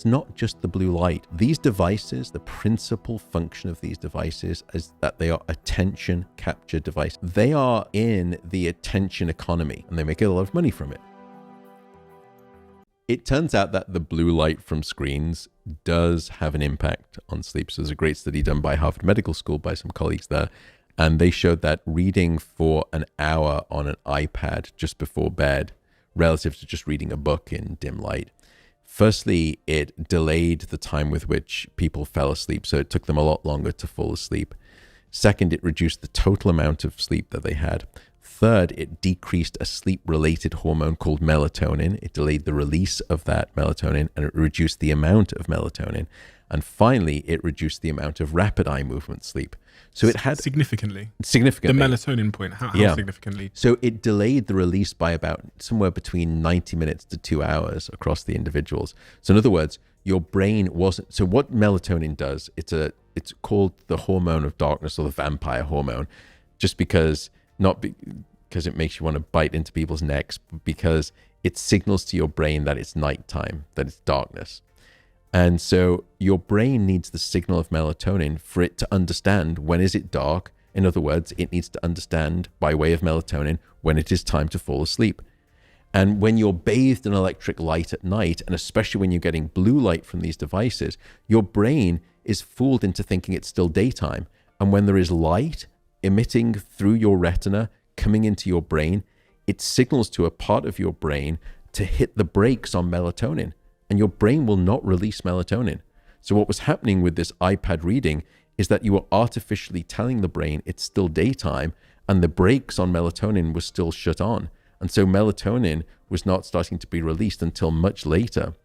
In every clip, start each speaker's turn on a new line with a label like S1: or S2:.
S1: it's not just the blue light. These devices, the principal function of these devices is that they are attention capture devices. They are in the attention economy and they make a lot of money from it. It turns out that the blue light from screens does have an impact on sleep. So there's a great study done by Harvard Medical School by some colleagues there, and they showed that reading for an hour on an iPad just before bed, relative to just reading a book in dim light, firstly, it delayed the time with which people fell asleep, so it took them a lot longer to fall asleep. Second, it reduced the total amount of sleep that they had. Third, it decreased a sleep-related hormone called melatonin. It delayed the release of that melatonin, and it reduced the amount of melatonin. And finally, it reduced the amount of rapid eye movement sleep. So it had
S2: significantly. The melatonin point, how significantly?
S1: So it delayed the release by about somewhere between 90 minutes to 2 hours across the individuals. So in other words, your brain wasn't. So what melatonin does? It's called the hormone of darkness, or the vampire hormone, just because because it makes you want to bite into people's necks, but because it signals to your brain that it's nighttime, that it's darkness. And so your brain needs the signal of melatonin for it to understand when is it dark. In other words, it needs to understand by way of melatonin when it is time to fall asleep. And when you're bathed in electric light at night, and especially when you're getting blue light from these devices, your brain is fooled into thinking it's still daytime. And when there is light emitting through your retina, coming into your brain, it signals to a part of your brain to hit the brakes on melatonin, and your brain will not release melatonin. So what was happening with this iPad reading is that you were artificially telling the brain it's still daytime, and the brakes on melatonin were still shut on. And so melatonin was not starting to be released until much later.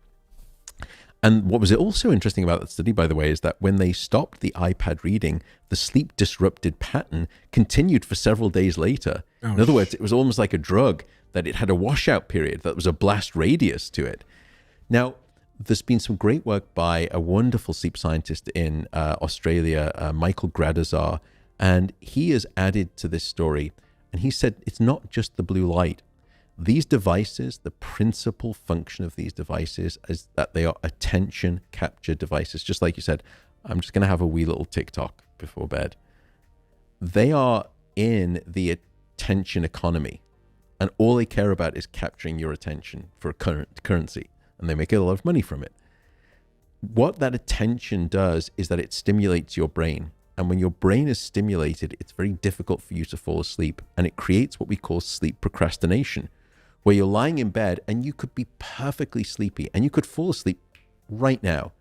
S1: And what was also interesting about that study, by the way, is that when they stopped the iPad reading, the sleep disrupted pattern continued for several days later. In other words, it was almost like a drug, that it had a washout period, that was a blast radius to it. Now, there's been some great work by a wonderful sleep scientist in Australia, Michael Gradazar, and he has added to this story. And he said, it's not just the blue light. These devices, the principal function of these devices is that they are attention capture devices. Just like you said, I'm just going to have a wee little TikTok before bed. They are in the attention economy, and all they care about is capturing your attention for a currency, and they make a lot of money from it. What that attention does is that it stimulates your brain. And when your brain is stimulated, it's very difficult for you to fall asleep. And it creates what we call sleep procrastination, where you're lying in bed and you could be perfectly sleepy and you could fall asleep right now.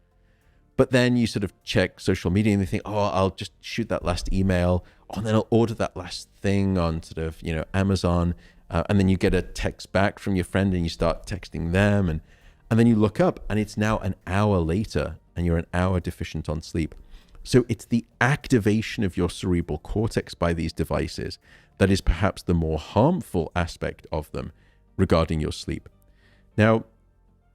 S1: But then you sort of check social media and you think, oh, I'll just shoot that last email. Oh, and then I'll order that last thing on sort of, Amazon. And then you get a text back from your friend and you start texting them. And then you look up and it's now an hour later and you're an hour deficient on sleep. So it's the activation of your cerebral cortex by these devices that is perhaps the more harmful aspect of them regarding your sleep. Now,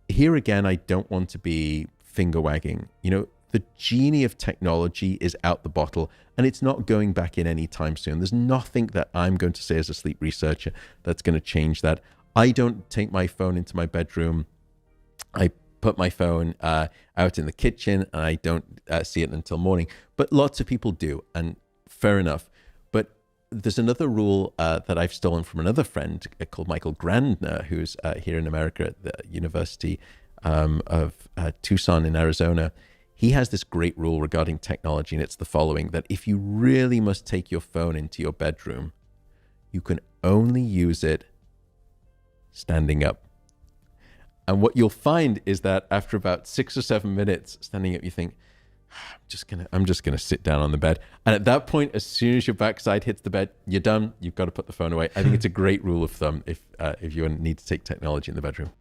S1: here again, I don't want to be finger wagging. The genie of technology is out the bottle and it's not going back in anytime soon. There's nothing that I'm going to say as a sleep researcher that's going to change that. I don't take my phone into my bedroom. I put my phone out in the kitchen and I don't see it until morning. But lots of people do, and fair enough. But there's another rule that I've stolen from another friend called Michael Grandner, who's here in America at the University of Tucson in Arizona. He has this great rule regarding technology, and it's the following, that if you really must take your phone into your bedroom, you can only use it standing up. And what you'll find is that after about 6 or 7 minutes standing up, you think, I'm just gonna sit down on the bed. And at that point, as soon as your backside hits the bed, you're done. You've got to put the phone away. I think it's a great rule of thumb if you need to take technology in the bedroom.